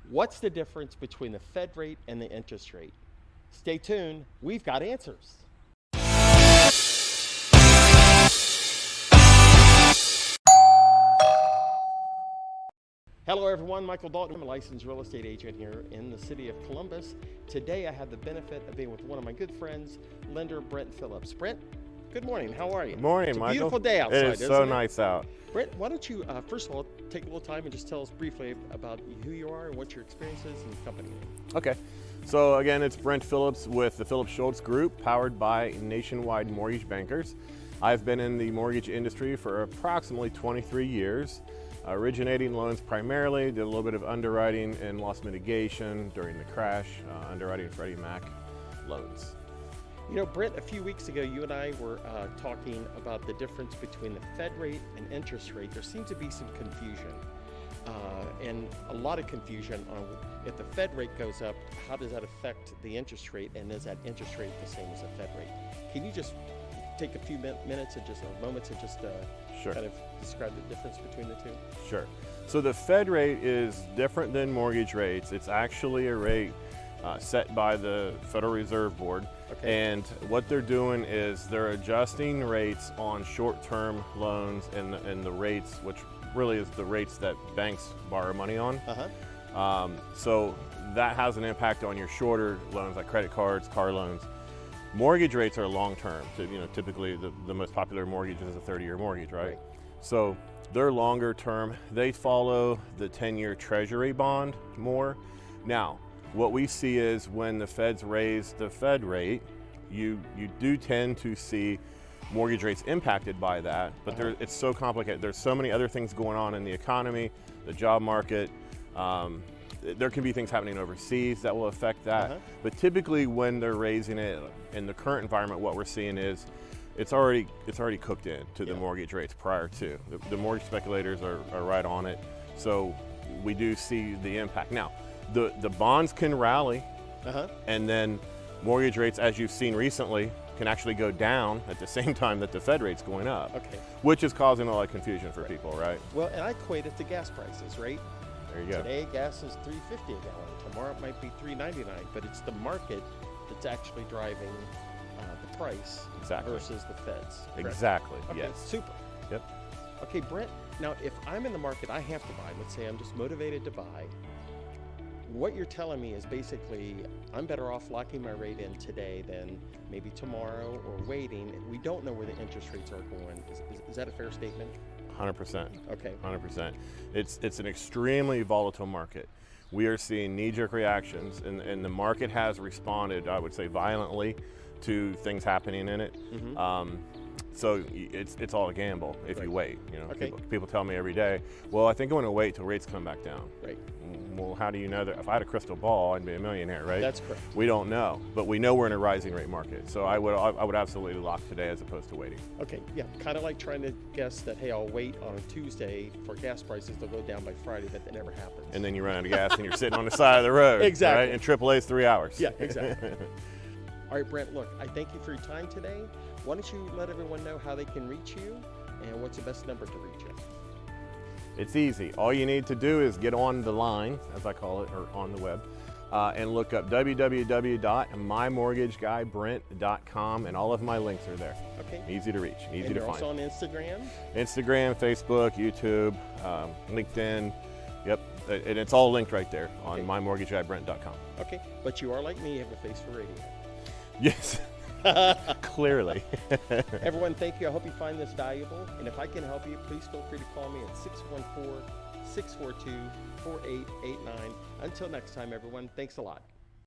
What's the difference between the Fed rate and the interest rate? Stay tuned, we've got answers. Hello everyone, Michael Dalton. I'm a licensed real estate agent here in the city of Columbus. Today I have the benefit of being with one of my good friends, lender Brent Phillips. Brent, good morning, how are you? Good morning, it's a Michael. Beautiful day outside, It is so nice out. Brent, why don't you, first of all, take a little time and just tell us briefly about who you are and what your experience is and your company name. Okay, so again, it's Brent Phillips with the Phillip Schultz Group, powered by Nationwide Mortgage Bankers. I've been in the mortgage industry for approximately 23 years. Originating loans primarily, did a little bit of underwriting and loss mitigation during the crash, underwriting Freddie Mac loans. You know, Brent, a few weeks ago, you and I were talking about the difference between the Fed rate and interest rate. There seems to be some confusion and a lot of confusion on if the Fed rate goes up, how does that affect the interest rate, and is that interest rate the same as the Fed rate? Can you just take a few minutes and moments and just Sure. kind of describe the difference between the two? Sure. So the Fed rate is different than mortgage rates. It's actually a rate set by the Federal Reserve Board. Okay. And what they're doing is they're adjusting rates on short-term loans and the rates, which really is the rates that banks borrow money on. So that has an impact on your shorter loans like credit cards, car loans. Mortgage rates are long-term. Typically the most popular mortgage is a 30-year mortgage, right? So they're longer term. They follow the 10-year Treasury bond more. Now, what we see is when the Feds raise the Fed rate, you do tend to see mortgage rates impacted by that, but it's so complicated. There's so many other things going on in the economy, the job market. There can be things happening overseas that will affect that. But typically when they're raising it in the current environment, what we're seeing is it's already cooked in to the mortgage rates prior to. The mortgage speculators are right on it. So we do see the impact. Now, the bonds can rally and then mortgage rates, as you've seen recently, can actually go down at the same time that the Fed rate's going up, which is causing a lot of confusion for people, right? Well, and I equate it to gas prices, right? There you go. Today, gas is $3.50 a gallon. Tomorrow, it might be $3.99. But it's the market that's actually driving the price versus the Feds. Correct? Exactly. Okay, yes. super. Yep. Okay, Brent. Now, if I'm in the market, I have to buy. Let's say I'm just motivated to buy. What you're telling me is basically I'm better off locking my rate in today than maybe tomorrow or waiting. We don't know where the interest rates are going. Is that a fair statement? 100%. Okay. 100%. It's an extremely volatile market. We are seeing knee-jerk reactions, and the market has responded, I would say, violently to things happening in it. So it's all a gamble if you wait. People tell me every day, well, I think I'm going to wait till rates come back down. Right. Well, how do you know that? If I had a crystal ball, I'd be a millionaire, right? That's correct. We don't know, but we know we're in a rising rate market. So I would absolutely lock today as opposed to waiting. Okay, yeah, kind of like trying to guess that, hey, I'll wait on a Tuesday for gas prices to go down by Friday. That never happens. And then you run out of gas and you're sitting on the side of the road. Exactly. Right? And AAA's 3 hours. Yeah, exactly. All right, Brent, look, I thank you for your time today. Why don't you let everyone know how they can reach you and what's the best number to reach you? It's easy. All you need to do is get on the line, as I call it, or on the web, and look up www.mymortgageguybrent.com, and all of my links are there. Okay. Easy to reach, easy and to find. Also on Instagram? Instagram, Facebook, YouTube, LinkedIn. Yep, and it's all linked right there on mymortgageguybrent.com. Okay, but you are like me, you have a face for radio. Yes. Clearly. Everyone, thank you. I hope you find this valuable. And if I can help you, please feel free to call me at 614-642-4889. Until next time, everyone, thanks a lot.